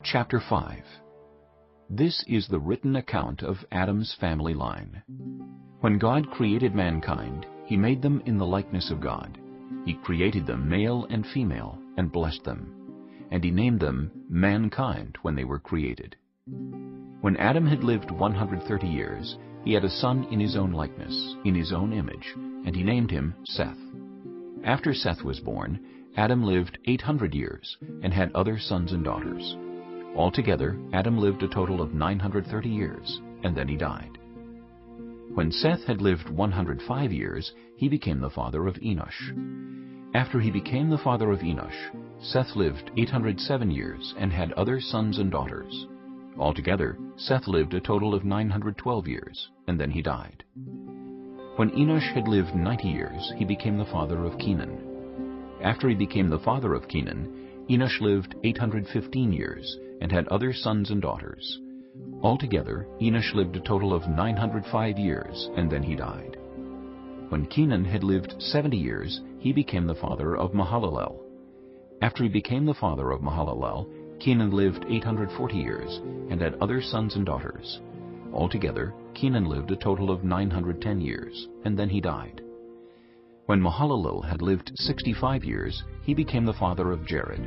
Chapter 5. This is the written account of Adam's family line. When God created mankind, He made them in the likeness of God. He created them male and female, and blessed them. And He named them mankind when they were created. When Adam had lived 130 years, he had a son in his own likeness, in his own image, and he named him Seth. After Seth was born, Adam lived 800 years, and had other sons and daughters. Altogether, Adam lived a total of 930 years, and then he died. When Seth had lived 105 years, he became the father of Enosh. After he became the father of Enosh, Seth lived 807 years, and had other sons and daughters. Altogether, Seth lived a total of 912 years, and then he died. When Enosh had lived 90 years, he became the father of Kenan. After he became the father of Kenan, Enosh lived 815 years, and had other sons and daughters. Altogether, Enosh lived a total of 905 years, and then he died. When Kenan had lived 70 years, he became the father of Mahalalel. After he became the father of Mahalalel, Kenan lived 840 years, and had other sons and daughters. Altogether, Kenan lived a total of 910 years, and then he died. When Mahalalel had lived 65 years, he became the father of Jared.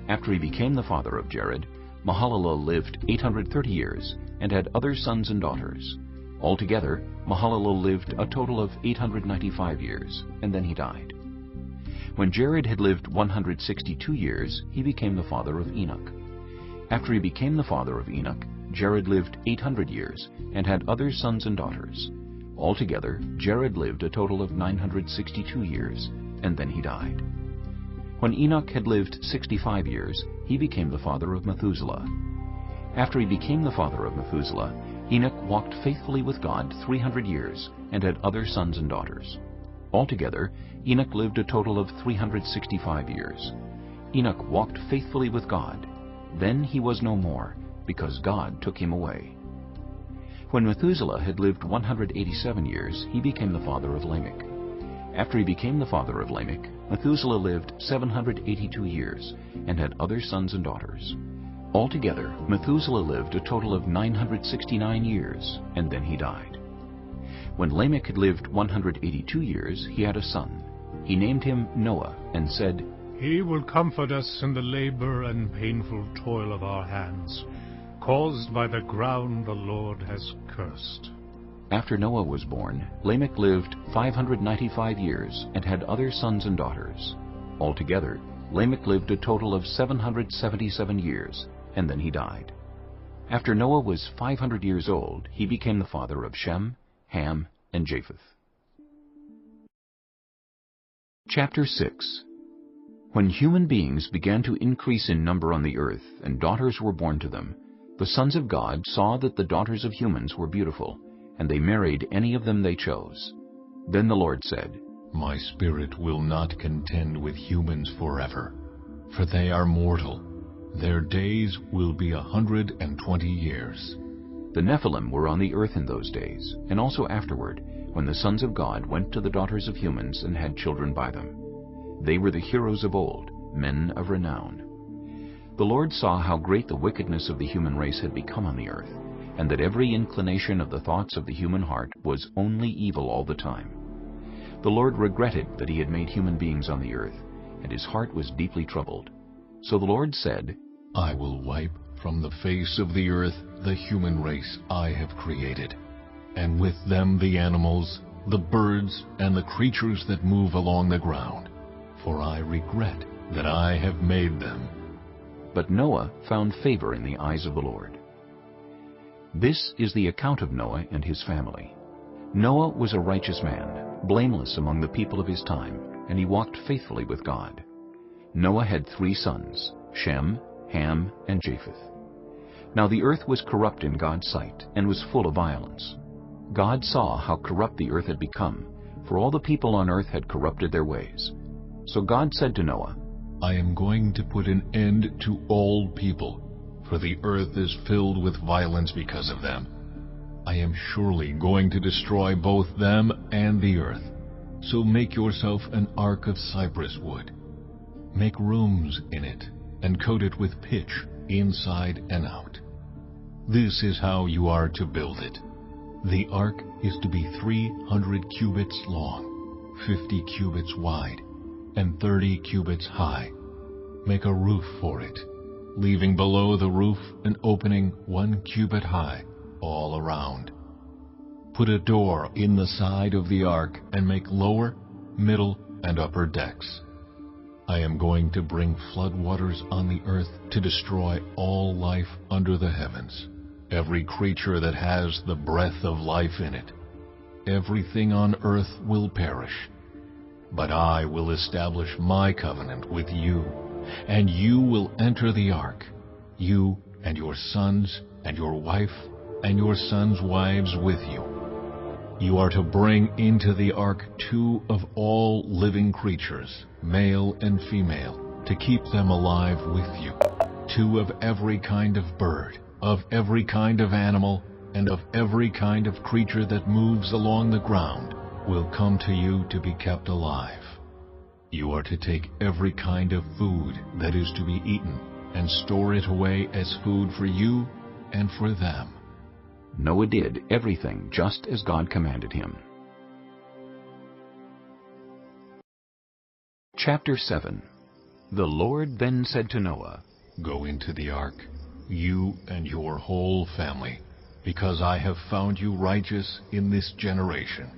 After he became the father of Jared, Mahalalel lived 830 years, and had other sons and daughters. Altogether, Mahalalel lived a total of 895 years, and then he died. When Jared had lived 162 years, he became the father of Enoch. After he became the father of Enoch, Jared lived 800 years, and had other sons and daughters. Altogether, Jared lived a total of 962 years, and then he died. When Enoch had lived 65 years, he became the father of Methuselah. After he became the father of Methuselah, Enoch walked faithfully with God 300 years, and had other sons and daughters. Altogether, Enoch lived a total of 365 years. Enoch walked faithfully with God. Then he was no more, because God took him away. When Methuselah had lived 187 years, he became the father of Lamech. After he became the father of Lamech, Methuselah lived 782 years, and had other sons and daughters. Altogether, Methuselah lived a total of 969 years, and then he died. When Lamech had lived 182 years, he had a son. He named him Noah, and said, He will comfort us in the labor and painful toil of our hands, caused by the ground the Lord has cursed. After Noah was born, Lamech lived 595 years, and had other sons and daughters. Altogether, Lamech lived a total of 777 years, and then he died. After Noah was 500 years old, he became the father of Shem, Ham, and Japheth. Chapter 6. When human beings began to increase in number on the earth, and daughters were born to them, the sons of God saw that the daughters of humans were beautiful, and they married any of them they chose. Then the Lord said, My spirit will not contend with humans forever, for they are mortal. Their days will be 120 years. The Nephilim were on the earth in those days, and also afterward, when the sons of God went to the daughters of humans and had children by them. They were the heroes of old, men of renown. The Lord saw how great the wickedness of the human race had become on the earth, and that every inclination of the thoughts of the human heart was only evil all the time. The Lord regretted that He had made human beings on the earth, and His heart was deeply troubled. So the Lord said, I will wipe from the face of the earth the human race I have created, and with them the animals, the birds, and the creatures that move along the ground, for I regret that I have made them. But Noah found favor in the eyes of the Lord. This is the account of Noah and his family. Noah was a righteous man, blameless among the people of his time, and he walked faithfully with God. Noah had 3 sons, Shem, Ham, and Japheth. Now the earth was corrupt in God's sight, and was full of violence. God saw how corrupt the earth had become, for all the people on earth had corrupted their ways. So God said to Noah, I am going to put an end to all people, for the earth is filled with violence because of them. I am surely going to destroy both them and the earth. So make yourself an ark of cypress wood. Make rooms in it, and coat it with pitch inside and out. This is how you are to build it. The ark is to be 300 cubits long, 50 cubits wide, and 30 cubits high. Make a roof for it, leaving below the roof an opening 1 cubit high all around. Put a door in the side of the ark and make lower, middle, and upper decks. I am going to bring floodwaters on the earth to destroy all life under the heavens, every creature that has the breath of life in it. Everything on earth will perish. But I will establish my covenant with you, and you will enter the ark, you and your sons and your wife and your sons' wives with you. You are to bring into the ark 2 of all living creatures, male and female, to keep them alive with you. 2 of every kind of bird, of every kind of animal, and of every kind of creature that moves along the ground will come to you to be kept alive. You are to take every kind of food that is to be eaten and store it away as food for you and for them. Noah did everything just as God commanded him. Chapter 7. The Lord then said to Noah, Go into the ark, you and your whole family, because I have found you righteous in this generation.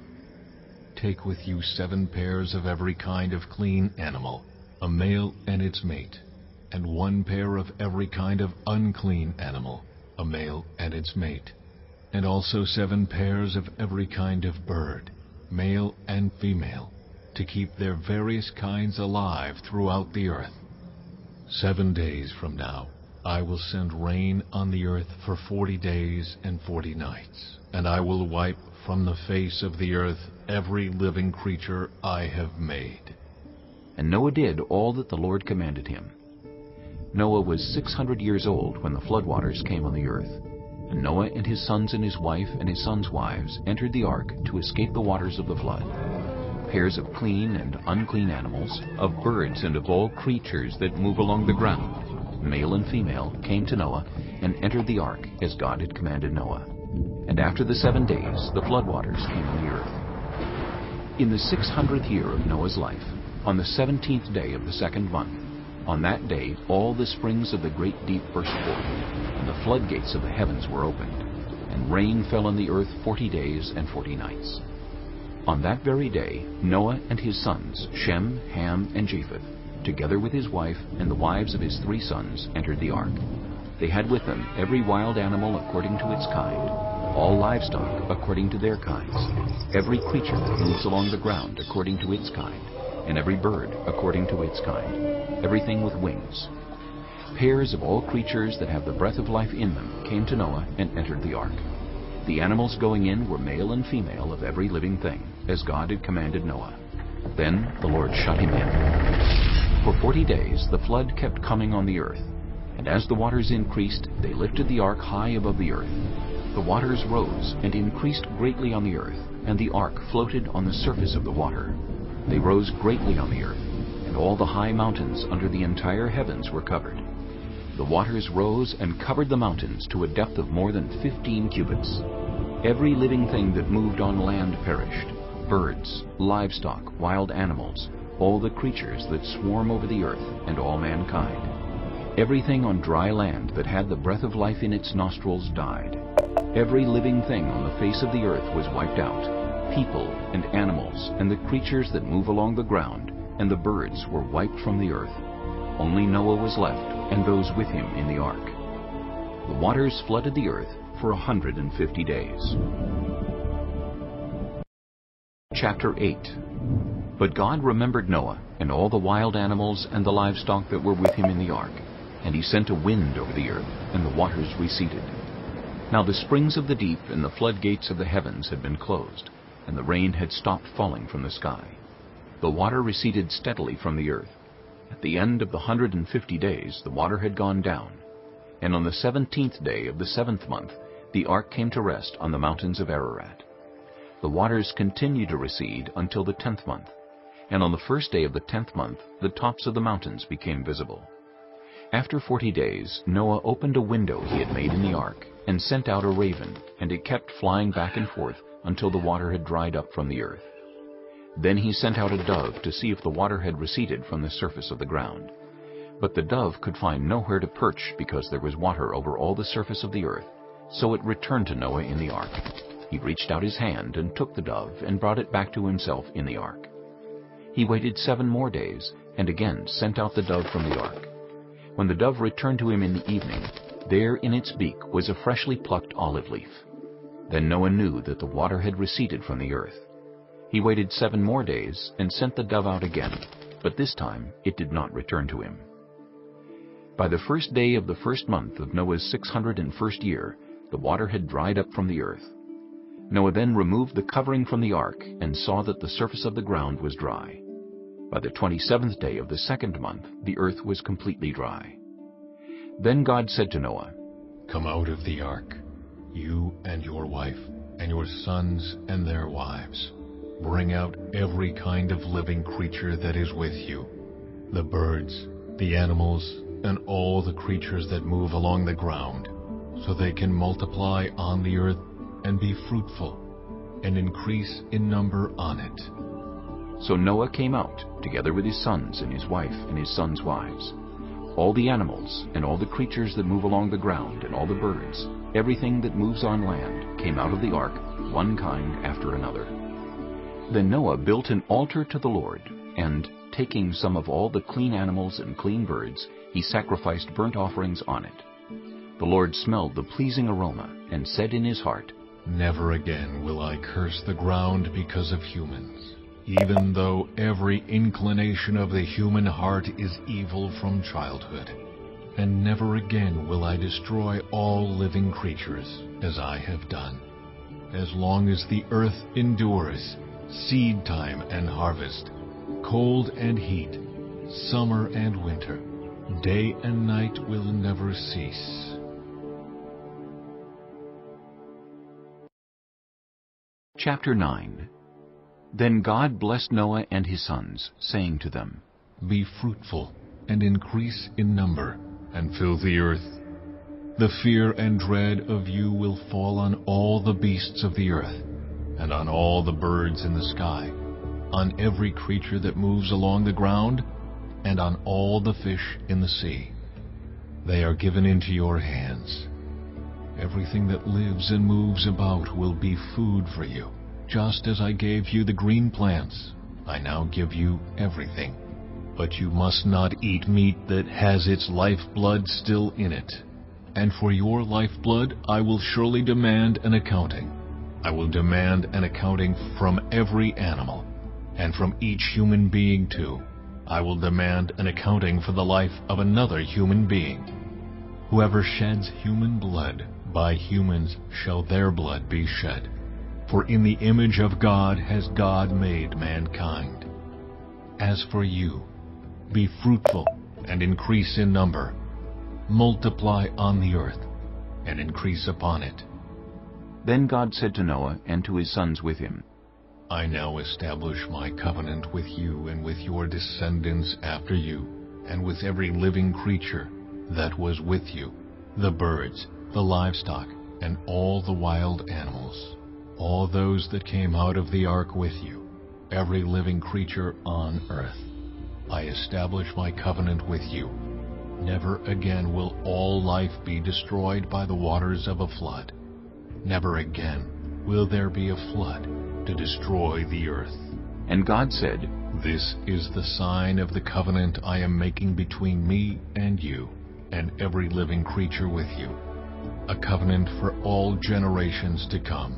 Take with you 7 pairs of every kind of clean animal, a male and its mate, and 1 pair of every kind of unclean animal, a male and its mate, and also 7 pairs of every kind of bird, male and female, to keep their various kinds alive throughout the earth. 7 days from now, I will send rain on the earth for 40 days and 40 nights, and I will wipe from the face of the earth every living creature I have made. And Noah did all that the Lord commanded him. Noah was 600 years old when the floodwaters came on the earth. And Noah and his sons and his wife and his sons' wives entered the ark to escape the waters of the flood. Pairs of clean and unclean animals, of birds and of all creatures that move along the ground, male and female, came to Noah and entered the ark as God had commanded Noah. And after the 7 days, the floodwaters came on the earth. In the 600th year of Noah's life, on the 17th day of the 2nd month, on that day all the springs of the great deep burst forth, and the floodgates of the heavens were opened, and rain fell on the earth 40 days and 40 nights. On that very day Noah and his sons, Shem, Ham, and Japheth, together with his wife and the wives of his 3 sons, entered the ark. They had with them every wild animal according to its kind, all livestock according to their kinds, every creature that moves along the ground according to its kind, and every bird according to its kind, everything with wings. Pairs of all creatures that have the breath of life in them came to Noah and entered the ark. The animals going in were male and female of every living thing, as God had commanded Noah. Then the Lord shut him in. For 40 days the flood kept coming on the earth, and as the waters increased, they lifted the ark high above the earth. The waters rose and increased greatly on the earth, and the ark floated on the surface of the water. They rose greatly on the earth, and all the high mountains under the entire heavens were covered. The waters rose and covered the mountains to a depth of more than 15 cubits. Every living thing that moved on land perished, birds, livestock, wild animals, all the creatures that swarm over the earth, and all mankind. Everything on dry land that had the breath of life in its nostrils died. Every living thing on the face of the earth was wiped out. People and animals and the creatures that move along the ground and the birds were wiped from the earth. Only Noah was left, and those with him in the ark. The waters flooded the earth for 150 days. Chapter 8. But God remembered Noah and all the wild animals and the livestock that were with him in the ark, and he sent a wind over the earth, and the waters receded. Now the springs of the deep and the floodgates of the heavens had been closed, and the rain had stopped falling from the sky. The water receded steadily from the earth. At the end of the 150 days the water had gone down, and on the 17th day of the 7th month the ark came to rest on the mountains of Ararat. The waters continued to recede until the 10th month, and on the 1st day of the 10th month the tops of the mountains became visible. After 40 days, Noah opened a window he had made in the ark and sent out a raven, and it kept flying back and forth until the water had dried up from the earth. Then he sent out a dove to see if the water had receded from the surface of the ground. But the dove could find nowhere to perch because there was water over all the surface of the earth, so it returned to Noah in the ark. He reached out his hand and took the dove and brought it back to himself in the ark. He waited 7 more days and again sent out the dove from the ark. When the dove returned to him in the evening, there in its beak was a freshly plucked olive leaf. Then Noah knew that the water had receded from the earth. He waited 7 more days and sent the dove out again, but this time it did not return to him. By the first day of the first month of Noah's 601st year, the water had dried up from the earth. Noah then removed the covering from the ark and saw that the surface of the ground was dry. By the 27th day of the second month, the earth was completely dry. Then God said to Noah, "Come out of the ark, you and your wife, and your sons and their wives. Bring out every kind of living creature that is with you, the birds, the animals, and all the creatures that move along the ground, so they can multiply on the earth and be fruitful, and increase in number on it." So Noah came out, together with his sons and his wife and his sons' wives. All the animals and all the creatures that move along the ground and all the birds, everything that moves on land, came out of the ark, one kind after another. Then Noah built an altar to the Lord, and, taking some of all the clean animals and clean birds, he sacrificed burnt offerings on it. The Lord smelled the pleasing aroma and said in his heart, "Never again will I curse the ground because of humans, even though every inclination of the human heart is evil from childhood. And never again will I destroy all living creatures, as I have done. As long as the earth endures, seed time and harvest, cold and heat, summer and winter, day and night will never cease." Chapter 9. Then God blessed Noah and his sons, saying to them, "Be fruitful and increase in number, and fill the earth. The fear and dread of you will fall on all the beasts of the earth, and on all the birds in the sky, on every creature that moves along the ground, and on all the fish in the sea. They are given into your hands. Everything that lives and moves about will be food for you. Just as I gave you the green plants, I now give you everything. But you must not eat meat that has its lifeblood still in it. And for your lifeblood I will surely demand an accounting. I will demand an accounting from every animal, and from each human being too. I will demand an accounting for the life of another human being. Whoever sheds human blood, by humans shall their blood be shed. For in the image of God has God made mankind. As for you, be fruitful and increase in number. Multiply on the earth and increase upon it." Then God said to Noah and to his sons with him, "I now establish my covenant with you and with your descendants after you, and with every living creature that was with you, the birds, the livestock, and all the wild animals, all those that came out of the ark with you, every living creature on earth. I establish my covenant with you. Never again will all life be destroyed by the waters of a flood. Never again will there be a flood to destroy the earth." And God said, "This is the sign of the covenant I am making between me and you, and every living creature with you, a covenant for all generations to come.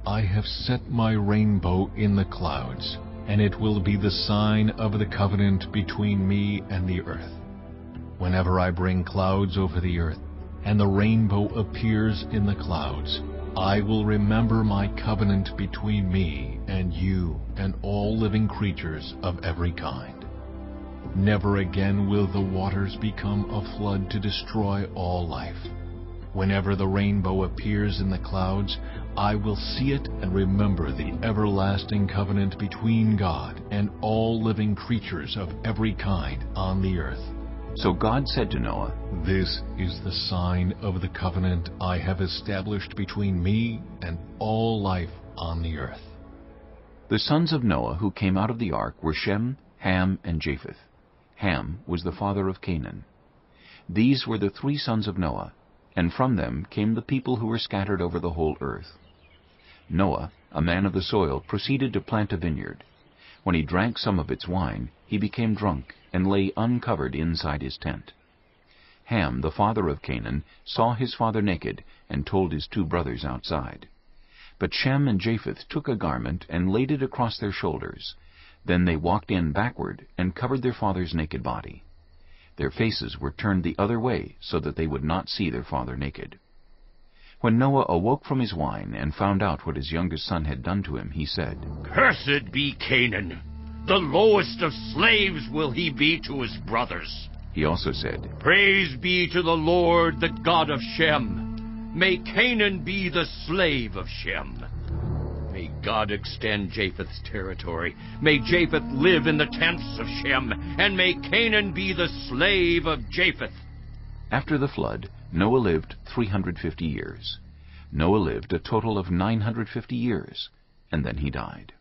I have set my rainbow in the clouds, and it will be the sign of the covenant between me and the earth. Whenever I bring clouds over the earth, and the rainbow appears in the clouds, I will remember my covenant between me and you and all living creatures of every kind. Never again will the waters become a flood to destroy all life. Whenever the rainbow appears in the clouds, I will see it and remember the everlasting covenant between God and all living creatures of every kind on the earth. So God said to Noah, "This is the sign of the covenant I have established between me and all life on the earth." The sons of Noah who came out of the ark were Shem, Ham, and Japheth. Ham was the father of Canaan. These were the 3 sons of Noah, and from them came the people who were scattered over the whole earth. Noah, a man of the soil, proceeded to plant a vineyard. When he drank some of its wine, he became drunk and lay uncovered inside his tent. Ham, the father of Canaan, saw his father naked and told his 2 brothers outside. But Shem and Japheth took a garment and laid it across their shoulders. Then they walked in backward and covered their father's naked body. Their faces were turned the other way so that they would not see their father naked. When Noah awoke from his wine and found out what his youngest son had done to him, he said, "Cursed be Canaan! The lowest of slaves will he be to his brothers." He also said, "Praise be to the Lord, the God of Shem. May Canaan be the slave of Shem. May God extend Japheth's territory. May Japheth live in the tents of Shem, and may Canaan be the slave of Japheth." After the flood, Noah lived 350 years. Noah lived a total of 950 years, and then he died.